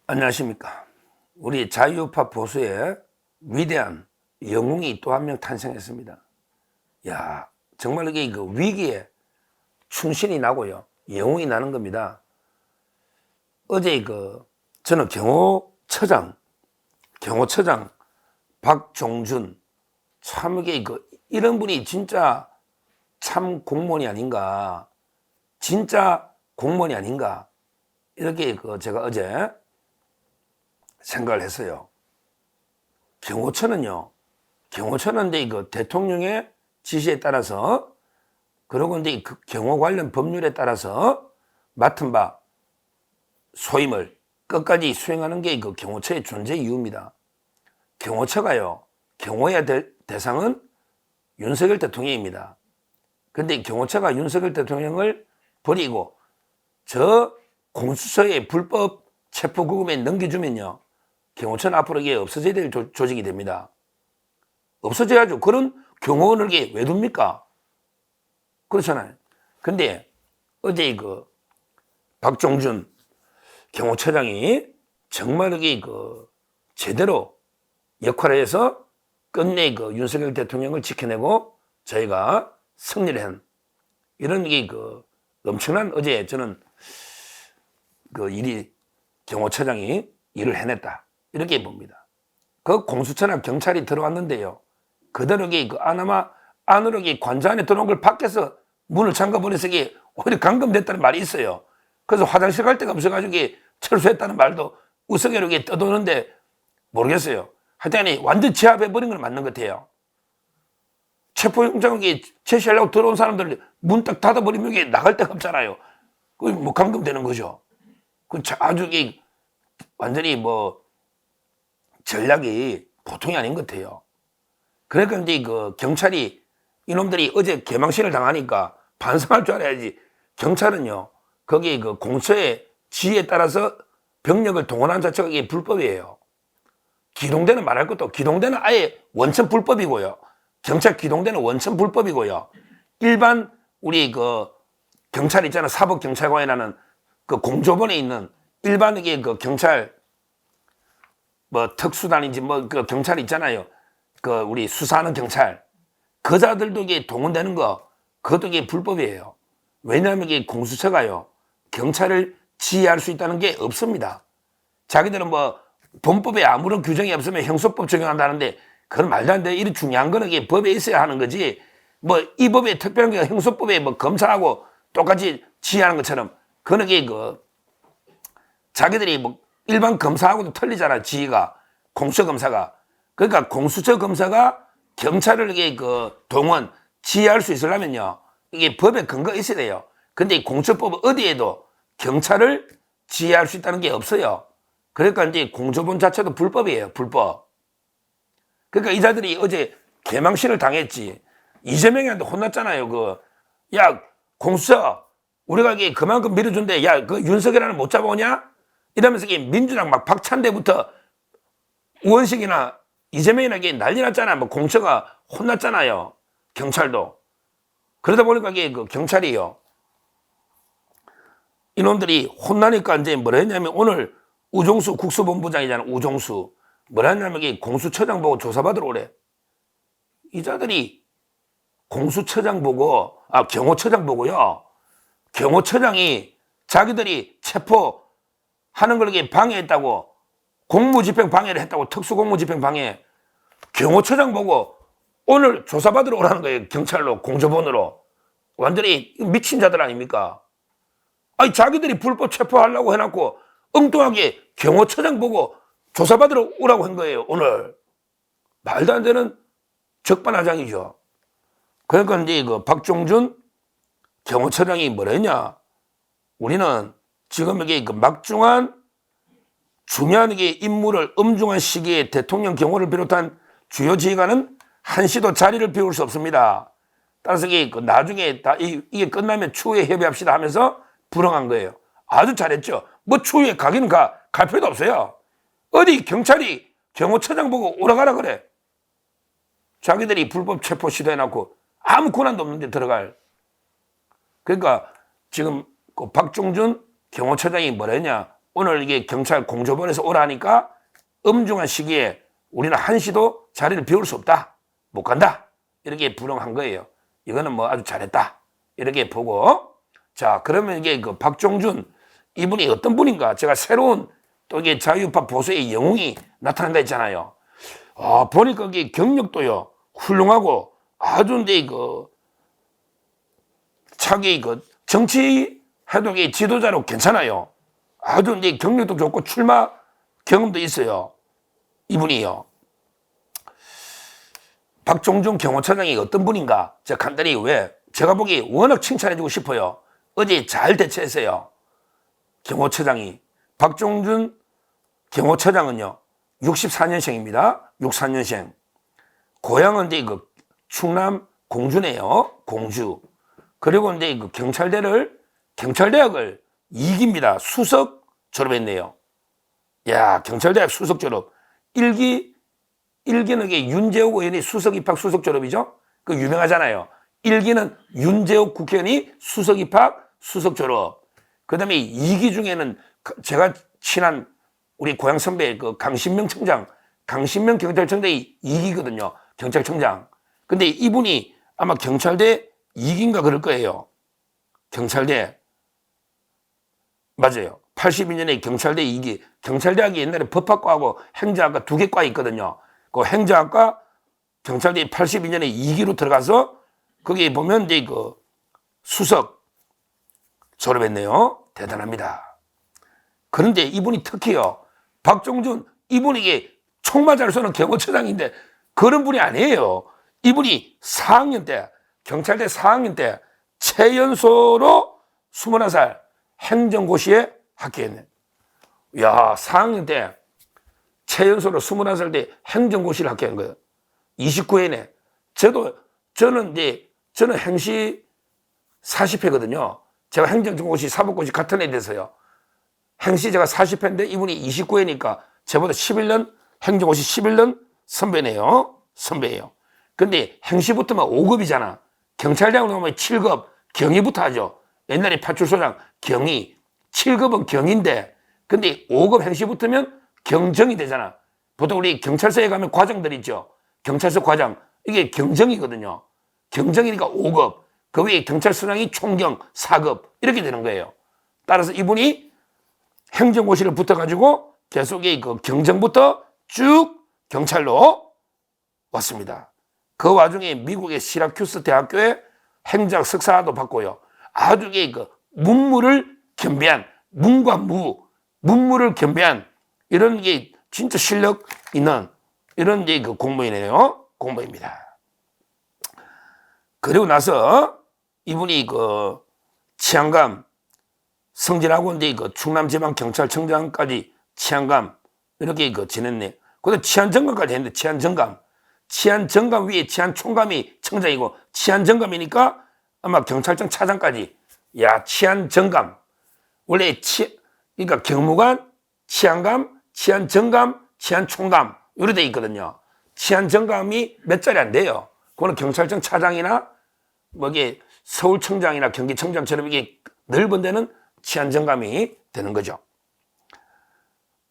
안녕하십니까. 우리 자유우파 보수의 위대한 영웅이 또 한 명 탄생했습니다. 야, 정말 이게 그 위기에 충신이 나고요. 영웅이 나는 겁니다. 어제 저는 경호처장 박종준, 참 이게 이런 분이 진짜 참 공무원이 아닌가. 진짜 공무원이 아닌가. 이렇게 제가 어제 생각을 했어요. 경호처는요, 경호처는 대통령의 지시에 따라서, 그리고 이제 그 경호 관련 법률에 따라서 맡은 바 소임을 끝까지 수행하는 게 경호처의 존재 이유입니다. 경호처가요, 경호해야 될 대상은 윤석열 대통령입니다. 근데 경호처가 윤석열 대통령을 버리고 저 공수처의 불법 체포 구금에 넘겨주면요, 경호처는 앞으로 이게 없어져야 될 조직이 됩니다. 없어져야죠. 그런 경호원을 왜 둡니까? 그렇잖아요. 근데 어제 박종준 경호처장이 정말 제대로 역할을 해서 끝내 윤석열 대통령을 지켜내고 저희가 승리를 한 이런 엄청난 어제 저는 일이 경호처장이 일을 해냈다. 이렇게 봅니다. 그 공수처나 경찰이 들어왔는데요, 그대로 안으로 관저 안에 들어온 걸 밖에서 문을 잠가버려서 오히려 감금됐다는 말이 있어요. 그래서 화장실 갈 데가 없어가지고 철수했다는 말도 우스개로 떠도는데 모르겠어요. 하여튼 완전 제압해버린 건 맞는 것 같아요. 체포영장을 제시하려고 들어온 사람들 문 딱 닫아버리면 나갈 데가 없잖아요. 그 감금되는 거죠. 그 아주 완전히 전략이 보통이 아닌 것 같아요. 그러니까 이제 경찰이 이놈들이 어제 개망신을 당하니까 반성할 줄 알아야지. 경찰은요, 거기 공처의 지휘에 따라서 병력을 동원한 자체가 이게 불법이에요. 기동대는 말할 것도, 기동대는 아예 원천 불법이고요. 경찰 기동대는 원천 불법이고요. 일반 우리 경찰 있잖아, 사법경찰관이라는 공조본에 있는 일반 경찰 특수단인지 경찰 있잖아요. 우리 수사하는 경찰. 그자들도 동원되는 거, 그것도 불법이에요. 왜냐하면 공수처가요, 경찰을 지휘할 수 있다는 게 없습니다. 자기들은 본법에 아무런 규정이 없으면 형소법 적용한다는데, 그건 말도 안 돼. 이런 중요한 거는 법에 있어야 하는 거지. 이 법에 특별한 게 형소법에 검사하고 똑같이 지휘하는 것처럼, 그런 자기들이 일반 검사하고도 틀리잖아, 지휘가. 공수처 검사가. 그러니까 공수처 검사가 경찰을 동원, 지휘할 수 있으려면요, 이게 법에 근거가 있어야 돼요. 근데 공수처법 어디에도 경찰을 지휘할 수 있다는 게 없어요. 그러니까 이제 공조본 자체도 불법이에요, 불법. 그러니까 이자들이 어제 개망신을 당했지. 이재명이한테 혼났잖아요. 야, 공수처, 우리가 그만큼 밀어준대. 야, 윤석열이는 못 잡아오냐? 이러면서 민주당 박찬대부터 우원식이나 이재명이나 난리 났잖아. 공처가 혼났잖아요. 경찰도. 그러다 보니까 경찰이요, 이놈들이 혼나니까 이제 뭐라 했냐면, 오늘 우종수 국수본부장이잖아, 우종수. 뭐라 했냐면 공수처장 보고 조사받으러 오래. 이자들이 공수처장 보고, 경호처장 보고요, 경호처장이 자기들이 체포하는 걸 방해했다고, 공무집행 방해를 했다고, 특수공무집행 방해. 경호처장 보고 오늘 조사받으러 오라는 거예요. 경찰로, 공조본으로. 완전히 미친 자들 아닙니까? 아니, 자기들이 불법 체포하려고 해놓고 엉뚱하게 경호처장 보고 조사받으러 오라고 한 거예요, 오늘. 말도 안 되는 적반하장이죠. 그러니까 이제 박종준 경호처장이 뭐라 했냐. 우리는 지금 이게 막중한 중요한 임무를 엄중한 시기에 대통령 경호를 비롯한 주요 지휘관은 한시도 자리를 비울 수 없습니다. 따라서 나중에 이게 끝나면 추후에 협의합시다 하면서 불응한 거예요. 아주 잘했죠. 추후에 가기는 갈 필요도 없어요. 어디 경찰이 경호처장 보고 오라가라 그래. 자기들이 불법 체포 시도해놓고 아무 권한도 없는데 들어갈. 그러니까 지금 박종준 경호처장이 뭐라 했냐. 오늘 이게 경찰 공조본에서 오라니까 엄중한 시기에 우리는 한시도 자리를 비울 수 없다. 못 간다. 이렇게 불응한 거예요. 이거는 뭐 아주 잘했다. 이렇게 보고. 자, 그러면 이게 그 박종준 이분이 어떤 분인가? 제가 새로운 또 이게 자유파 보수의 영웅이 나타난다 했잖아요. 보니까 이게 경력도요, 훌륭하고 아주 이제 자기 정치 해독의 지도자로 괜찮아요. 아주 이제 경력도 좋고 출마 경험도 있어요. 이분이요. 박종준 경호처장이 어떤 분인가? 제가 간단히 제가 보기에 워낙 칭찬해주고 싶어요. 어제 잘 대처했어요. 경호처장이. 박종준 경호처장은요, 64년생입니다. 64년생. 고향은 이제 충남 공주네요. 공주. 그리고 이제 경찰대학을 2기입니다. 수석 졸업했네요. 야, 경찰대학 수석 졸업. 1기는 윤재옥 의원이 수석 입학 수석 졸업이죠. 그 유명하잖아요. 1기는 윤재옥 국회의원이 수석 입학 수석 졸업. 그 다음에 2기 중에는 제가 친한 우리 고향 선배 강신명 청장, 강신명 경찰청장이 2기거든요. 경찰청장. 근데 이분이 아마 경찰대 2기인가 그럴 거예요. 경찰대. 맞아요. 82년에 경찰대 2기. 경찰대학이 옛날에 법학과하고 행정학과 2개 과 있거든요. 그 행정학과 경찰대 82년에 2기로 들어가서 거기 보면 이제 수석 졸업했네요. 대단합니다. 그런데 이분이 특히요. 박종준 이분이 이게 총만 잘 쏘는 경호처장인데 그런 분이 아니에요. 이분이 4학년 때 경찰대 4학년 때 최연소로 21살 행정고시에 합격했네. 야, 4학년 때 최연소로 21살 때 행정고시를 합격한 거예요. 29회네. 저는 행시 40회거든요. 제가 행정고시, 사법고시 같은 애 돼서요. 행시 제가 40회인데 이분이 29회니까 저보다 11년, 행정고시 11년 선배네요. 선배예요. 근데 행시부터만 5급이잖아. 경찰대학 나오면 7급, 경위부터 하죠. 옛날에 파출소장 경위, 7급은 경인데, 근데 5급 행시 붙으면 경정이 되잖아. 보통 우리 경찰서에 가면 과장들 있죠. 경찰서 과장. 이게 경정이거든요. 경정이니까 5급. 그 위에 경찰서장이 총경 4급. 이렇게 되는 거예요. 따라서 이분이 행정고시를 붙어가지고 계속 그 경정부터 쭉 경찰로 왔습니다. 그 와중에 미국의 시라큐스 대학교에 행정 석사도 받고요. 아주 문무를 겸비한, 문과 문무를 겸비한 이런 게 진짜 실력 있는 이런 공무원이네요. 공무원입니다. 그리고 나서 이분이 치안감 승진하고 이제 충남지방경찰청장까지 치안감 이렇게 지냈네. 그다음 치안정감까지 했는데 치안정감 위에 치안총감이 청장이고 치안정감이니까 아마 경찰청 차장까지. 야, 치안정감. 원래 그러니까 경무관, 치안감, 치안정감, 치안총감 이렇게 돼 있거든요. 치안정감이 몇 자리 안 돼요. 그거는 경찰청 차장이나 이게 서울청장이나 경기청장처럼 이게 넓은 데는 치안정감이 되는 거죠.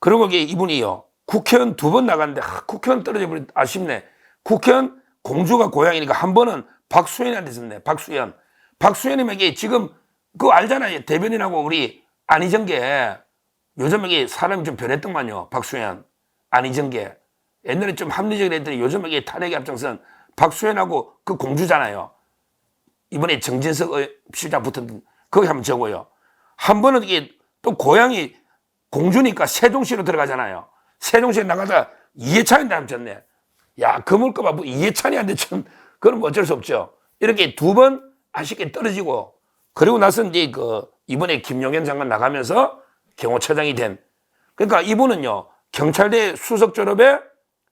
그리고 이분이요. 국회의원 2번 나갔는데 국회의원 떨어져 버리 아쉽네. 국회의원 공주가 고향이니까 한 번은 박수현한테 있었네. 박수현님에게 지금 그거 알잖아요. 대변인하고 우리 안희정계 요즘 이게 사람이 좀 변했더만요. 박수현, 안희정계 옛날에 좀 합리적으로 했더니 요즘 이게 탄핵에 앞장선 박수현하고 그 공주잖아요. 이번에 정진석 실장 붙은 거기 한번 적어요. 한 번은 이게 또 고향이 공주니까 세종시로 들어가잖아요. 세종시에 나가다 이해찬이 한번 졌네. 야, 그물까봐 뭐 이해찬이 한테 참 그건 뭐 어쩔 수 없죠. 이렇게 2번 아쉽게 떨어지고 그리고 나서 이제 이번에 김용현 장관 나가면서 경호처장이 된. 그러니까 이분은요 경찰대 수석 졸업에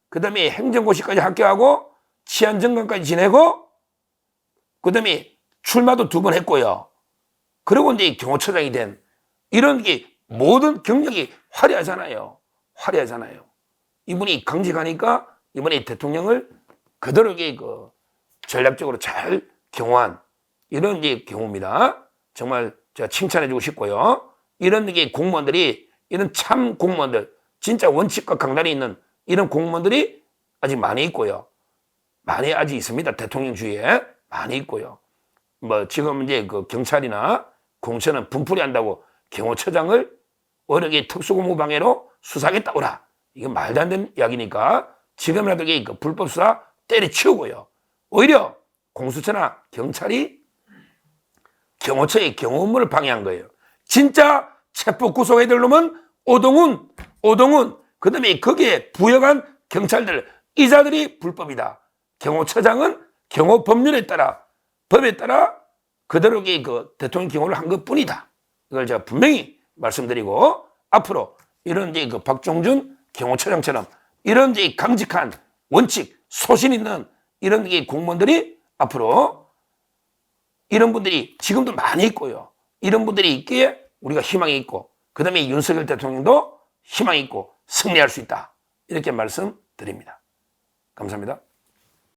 그다음에 행정고시까지 합격하고 치안정감까지 지내고 그다음에 출마도 2번 했고요. 그리고 이제 경호처장이 된 이런 게 모든 경력이 화려하잖아요. 이분이 강직하니까 이번에 대통령을 그대로 전략적으로 잘 경호한 이런 경우입니다. 정말 제가 칭찬해주고 싶고요. 이런 공무원들이 이런 참 공무원들, 진짜 원칙과 강단이 있는 이런 공무원들이 아직 많이 있고요. 많이 아직 있습니다. 대통령 주위에 많이 있고요. 뭐 지금 이제 그 경찰이나 공처는 분풀이 한다고 경호처장을 어렵게 특수공무방해로 수사하겠다 오라. 이건 말도 안 되는 이야기니까 지금이라도 그 불법 수사 때려치우고요. 오히려 공수처나 경찰이 경호처의 경호 업무를 방해한 거예요. 진짜 체포 구속해야 될 놈은 오동훈, 그 다음에 거기에 부여간 경찰들, 이자들이 불법이다. 경호처장은 경호 법률에 따라, 법에 따라 그대로 그 대통령 경호를 한 것 뿐이다. 이걸 제가 분명히 말씀드리고, 앞으로 이런 이제 그 박종준 경호처장처럼 이런 이제 강직한 원칙, 소신 있는 이런 게 공무원들이 앞으로 이런 분들이 지금도 많이 있고요. 이런 분들이 있기에 우리가 희망이 있고, 그 다음에 윤석열 대통령도 희망이 있고 승리할 수 있다. 이렇게 말씀드립니다. 감사합니다.